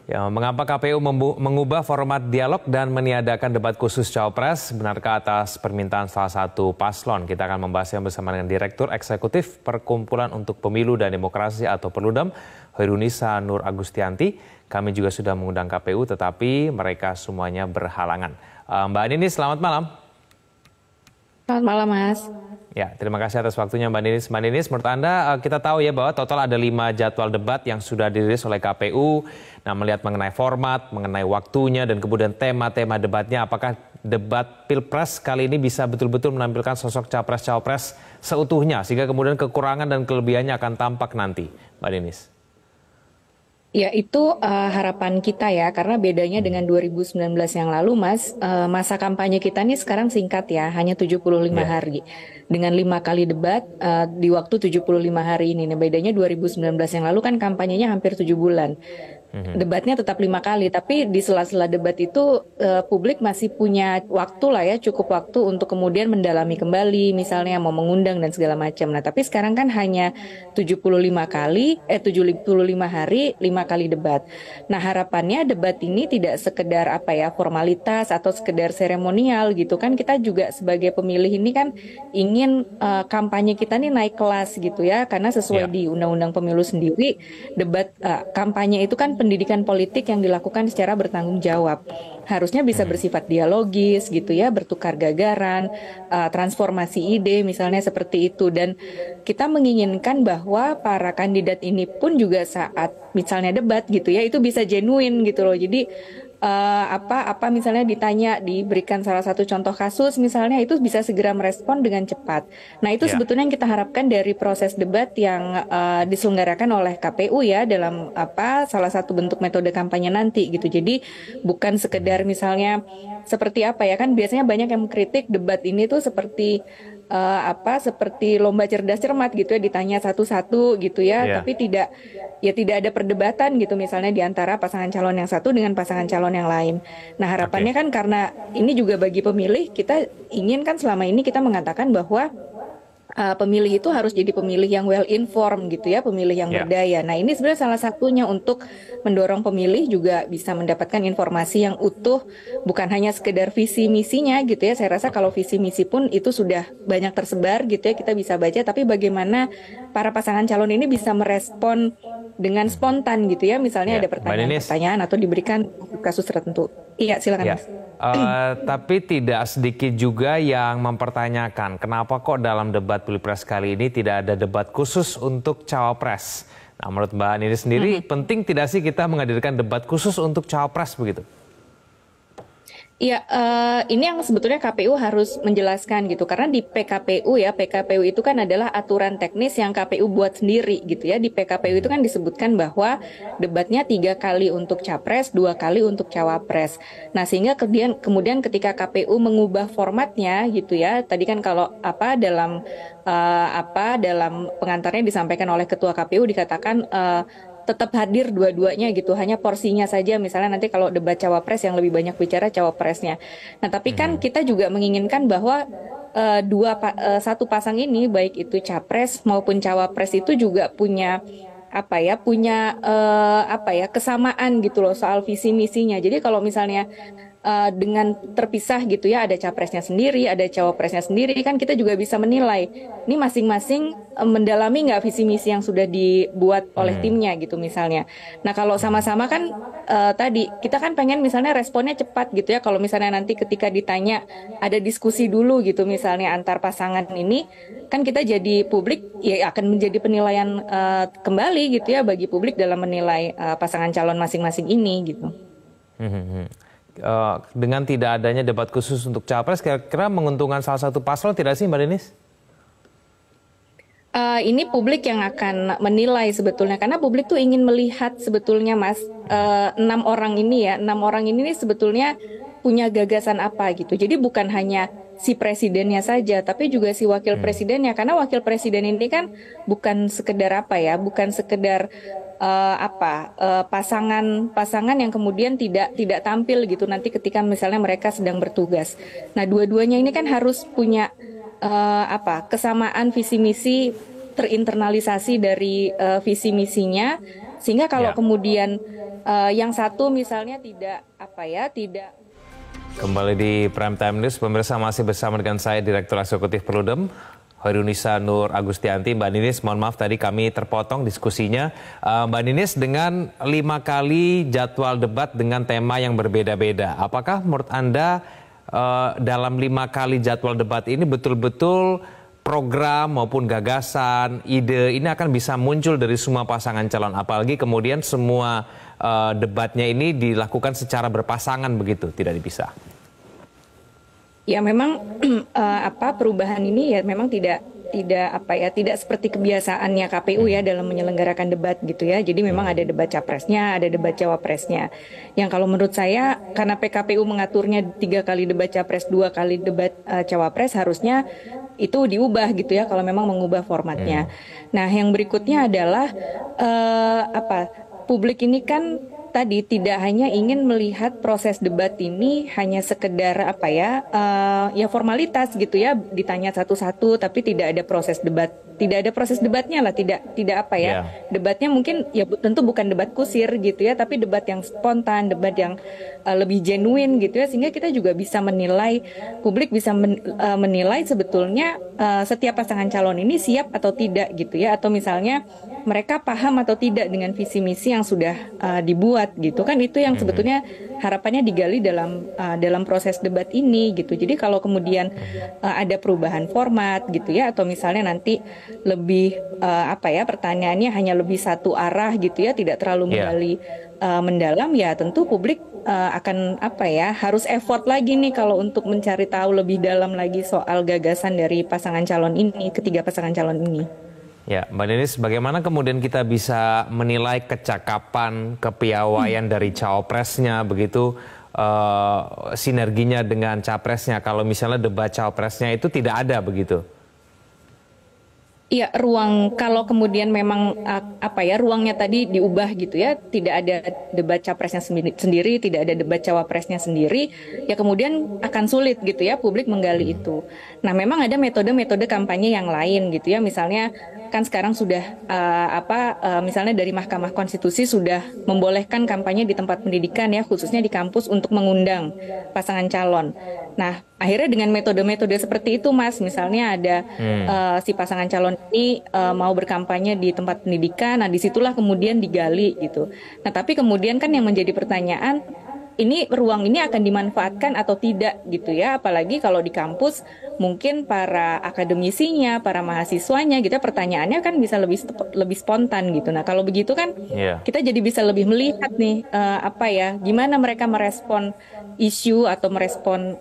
Ya, mengapa KPU mengubah format dialog dan meniadakan debat khusus Cawapres? Benarkah atas permintaan salah satu paslon? Kita akan membahasnya bersama dengan Direktur Eksekutif Perkumpulan untuk Pemilu dan Demokrasi atau Perludem, Hoirunisa Nur Agustianti. Kami juga sudah mengundang KPU, tetapi mereka semuanya berhalangan. Mbak Ninis, selamat malam. Selamat malam, Mas. Ya, terima kasih atas waktunya Mbak Ninis. Mbak Ninis, menurut Anda kita tahu ya bahwa total ada 5 jadwal debat yang sudah dirilis oleh KPU. Nah, melihat mengenai format, mengenai waktunya, dan kemudian tema-tema debatnya, apakah debat Pilpres kali ini bisa betul-betul menampilkan sosok Capres-Cawapres seutuhnya, sehingga kemudian kekurangan dan kelebihannya akan tampak nanti, Mbak Ninis? Ya, itu harapan kita ya, karena bedanya dengan 2019 yang lalu, Mas, masa kampanye kita nih sekarang singkat ya, hanya 75 hari. Dengan 5 kali debat di waktu 75 hari ini. Nah, bedanya 2019 yang lalu kan kampanyenya hampir 7 bulan. Debatnya tetap 5 kali, tapi di sela-sela debat itu publik masih punya waktu lah ya, cukup waktu untuk kemudian mendalami kembali, misalnya mau mengundang dan segala macam. Nah, tapi sekarang kan hanya 75 hari, 5 kali debat. Nah, harapannya debat ini tidak sekedar formalitas atau sekedar seremonial gitu kan. Kita juga sebagai pemilih ini kan ingin kampanye kita nih naik kelas gitu ya, karena sesuai di Undang-Undang Pemilu sendiri, debat kampanye itu kan pendidikan politik yang dilakukan secara bertanggung jawab. Harusnya bisa bersifat dialogis gitu ya, bertukar gagaran, transformasi ide misalnya seperti itu. Dan kita menginginkan bahwa para kandidat ini pun juga saat misalnya debat gitu ya, itu bisa genuine gitu loh. Jadi misalnya ditanya, diberikan salah satu contoh kasus misalnya, itu bisa segera merespon dengan cepat. Nah, itu sebetulnya yang kita harapkan dari proses debat yang diselenggarakan oleh KPU ya, dalam salah satu bentuk metode kampanye nanti gitu. Jadi bukan sekedar misalnya seperti kan biasanya banyak yang mengkritik debat ini tuh seperti seperti lomba cerdas cermat gitu ya, ditanya satu-satu gitu ya, tapi tidak ada perdebatan gitu misalnya di antara pasangan calon yang satu dengan pasangan calon yang lain. Nah, harapannya kan karena ini juga bagi pemilih, kita ingin kan selama ini kita mengatakan bahwa pemilih itu harus jadi pemilih yang well informed gitu ya, pemilih yang berdaya. Nah, ini sebenarnya salah satunya untuk mendorong pemilih juga bisa mendapatkan informasi yang utuh, bukan hanya sekedar visi misinya gitu ya. Saya rasa kalau visi misi pun itu sudah banyak tersebar gitu ya, kita bisa baca, tapi bagaimana para pasangan calon ini bisa merespon dengan spontan gitu ya, misalnya ada pertanyaan-pertanyaan atau diberikan kasus tertentu. Iya, silakan Mas. Tapi tidak sedikit juga yang mempertanyakan kenapa kok dalam debat Pilpres kali ini tidak ada debat khusus untuk Cawapres. Nah, menurut Mbak Nini sendiri, penting tidak sih kita menghadirkan debat khusus untuk Cawapres begitu? Iya, ini yang sebetulnya KPU harus menjelaskan gitu, karena di PKPU ya, PKPU itu kan adalah aturan teknis yang KPU buat sendiri gitu ya. Di PKPU itu kan disebutkan bahwa debatnya 3 kali untuk Capres, 2 kali untuk Cawapres. Nah, sehingga kemudian ketika KPU mengubah formatnya gitu ya, tadi kan kalau dalam pengantarnya disampaikan oleh Ketua KPU dikatakan tetap hadir dua-duanya gitu, hanya porsinya saja misalnya nanti kalau debat Cawapres yang lebih banyak bicara Cawapresnya. Nah, tapi kan kita juga menginginkan bahwa satu pasang ini, baik itu Capres maupun Cawapres, itu juga punya kesamaan gitu loh soal visi misinya. Jadi kalau misalnya dengan terpisah gitu ya, ada capresnya sendiri, ada cawapresnya sendiri, kan kita juga bisa menilai ini masing-masing mendalami nggak visi misi yang sudah dibuat oleh timnya gitu misalnya. Nah, kalau sama-sama kan tadi kita kan pengen misalnya responnya cepat gitu ya. Kalau misalnya nanti ketika ditanya ada diskusi dulu gitu misalnya antar pasangan ini, kan kita jadi publik ya akan menjadi penilaian kembali gitu ya bagi publik dalam menilai pasangan calon masing-masing ini gitu. Dengan tidak adanya debat khusus untuk Capres, kira-kira menguntungkan salah satu paslon tidak sih, Mbak Ninis? Ini publik yang akan menilai sebetulnya, karena publik tuh ingin melihat sebetulnya Mas, 6 orang ini nih sebetulnya punya gagasan apa gitu. Jadi bukan hanya si presidennya saja, tapi juga si wakil presidennya, karena wakil presiden ini kan bukan sekedar bukan sekedar pasangan yang kemudian tidak tampil gitu nanti ketika misalnya mereka sedang bertugas. Nah, dua-duanya ini kan harus punya kesamaan visi misi, terinternalisasi dari visi misinya, Sehingga kalau Ya. kemudian yang satu misalnya tidak apa ya, tidak. Kembali di Prime Time News, pemirsa masih bersama dengan saya Direktur Eksekutif Perludem, Hoirunisa Nur Agustianti. Mbak Ninis, mohon maaf tadi kami terpotong diskusinya. Mbak Ninis, dengan 5 kali jadwal debat dengan tema yang berbeda-beda, apakah menurut Anda dalam 5 kali jadwal debat ini betul-betul program maupun gagasan, ide ini akan bisa muncul dari semua pasangan calon, apalagi kemudian semua debatnya ini dilakukan secara berpasangan begitu, tidak dipisah? Ya memang perubahan ini ya memang tidak seperti kebiasaannya KPU ya dalam menyelenggarakan debat gitu ya. Jadi memang ada debat capresnya, ada debat cawapresnya. Yang kalau menurut saya karena PKPU mengaturnya 3 kali debat capres, 2 kali debat cawapres, harusnya itu diubah gitu ya kalau memang mengubah formatnya. Nah, yang berikutnya adalah publik ini kan tadi tidak hanya ingin melihat proses debat ini hanya sekedar ya formalitas gitu ya, ditanya satu-satu tapi tidak ada proses debat, tidak ada proses debatnya lah, tidak debatnya mungkin ya tentu bukan debat kusir gitu ya, tapi debat yang spontan, debat yang lebih genuine gitu ya, sehingga kita juga bisa menilai, publik bisa menilai sebetulnya setiap pasangan calon ini siap atau tidak gitu ya, atau misalnya mereka paham atau tidak dengan visi misi yang sudah dibuat gitu kan. Itu yang sebetulnya harapannya digali dalam proses debat ini gitu. Jadi kalau kemudian ada perubahan format gitu ya, atau misalnya nanti lebih pertanyaannya hanya lebih satu arah gitu ya, tidak terlalu menggali mendalam, ya tentu publik akan harus effort lagi nih kalau untuk mencari tahu lebih dalam lagi soal gagasan dari pasangan calon ini, ketiga pasangan calon ini. Ya, Mbak Ninis, bagaimana kemudian kita bisa menilai kecakapan, kepiawaian dari cawapresnya, begitu sinerginya dengan capresnya, kalau misalnya debat cawapresnya itu tidak ada begitu? Iya, kalau kemudian memang ruangnya tadi diubah gitu ya, tidak ada debat capresnya sendiri, tidak ada debat cawapresnya sendiri, ya kemudian akan sulit gitu ya publik menggali itu. Nah, memang ada metode-metode kampanye yang lain gitu ya, misalnya kan sekarang sudah misalnya dari Mahkamah Konstitusi sudah membolehkan kampanye di tempat pendidikan ya, khususnya di kampus untuk mengundang pasangan calon. Nah, akhirnya dengan metode-metode seperti itu, Mas, misalnya ada si pasangan calon ini mau berkampanye di tempat pendidikan, nah disitulah kemudian digali gitu. Nah, tapi kemudian kan yang menjadi pertanyaan, ini ruang ini akan dimanfaatkan atau tidak gitu ya, apalagi kalau di kampus mungkin para akademisinya, para mahasiswanya gitu, pertanyaannya kan bisa lebih spontan gitu. Nah, kalau begitu kan kita jadi bisa lebih melihat nih gimana mereka merespon isu atau merespon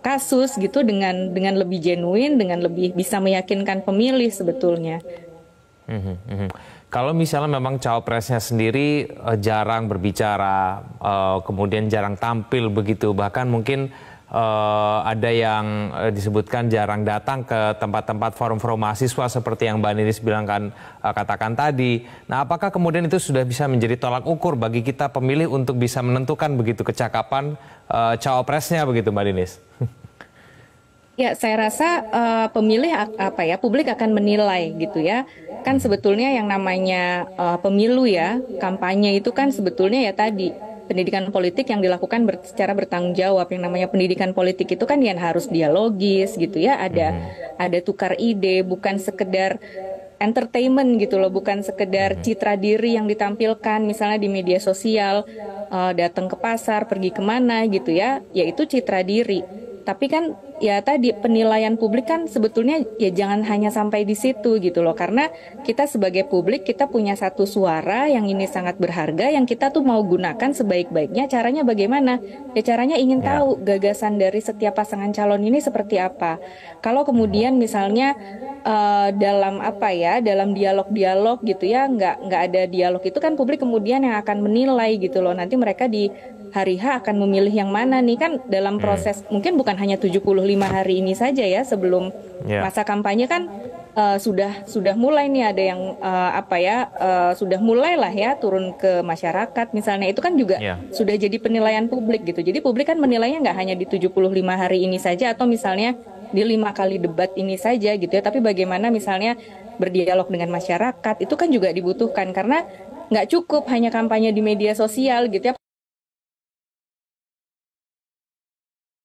kasus gitu dengan lebih genuine, dengan lebih bisa meyakinkan pemilih sebetulnya. Kalau misalnya memang cawapresnya sendiri jarang berbicara, kemudian jarang tampil begitu, bahkan mungkin ada yang disebutkan jarang datang ke tempat-tempat forum-forum mahasiswa seperti yang Mbak Ninis katakan tadi. Nah, apakah kemudian itu sudah bisa menjadi tolak ukur bagi kita pemilih untuk bisa menentukan begitu kecakapan cawapresnya begitu, Mbak Ninis? Ya, saya rasa pemilih publik akan menilai gitu ya. Kan sebetulnya yang namanya pemilu ya, kampanye itu kan sebetulnya ya tadi pendidikan politik yang dilakukan secara bertanggung jawab. Yang namanya pendidikan politik itu kan yang harus dialogis gitu ya, ada tukar ide, bukan sekedar entertainment gitu loh, bukan sekedar citra diri yang ditampilkan misalnya di media sosial, datang ke pasar, pergi kemana gitu ya, yaitu citra diri. Tapi kan ya tadi penilaian publik kan sebetulnya ya jangan hanya sampai di situ gitu loh, karena kita sebagai publik kita punya satu suara yang ini sangat berharga, yang kita tuh mau gunakan sebaik-baiknya. Caranya bagaimana? Ya caranya ingin tahu gagasan dari setiap pasangan calon ini seperti apa. Kalau kemudian misalnya dalam dialog-dialog gitu ya nggak ada dialog, itu kan publik kemudian yang akan menilai gitu loh. Nanti mereka di hari H akan memilih yang mana nih, kan dalam proses mungkin bukan hanya 75 hari ini saja ya, sebelum masa kampanye kan sudah mulai nih ada yang sudah mulai lah ya turun ke masyarakat misalnya, itu kan juga sudah jadi penilaian publik gitu. Jadi publik kan menilainya nggak hanya di 75 hari ini saja atau misalnya di 5 kali debat ini saja gitu ya, tapi bagaimana misalnya berdialog dengan masyarakat itu kan juga dibutuhkan, karena nggak cukup hanya kampanye di media sosial gitu ya.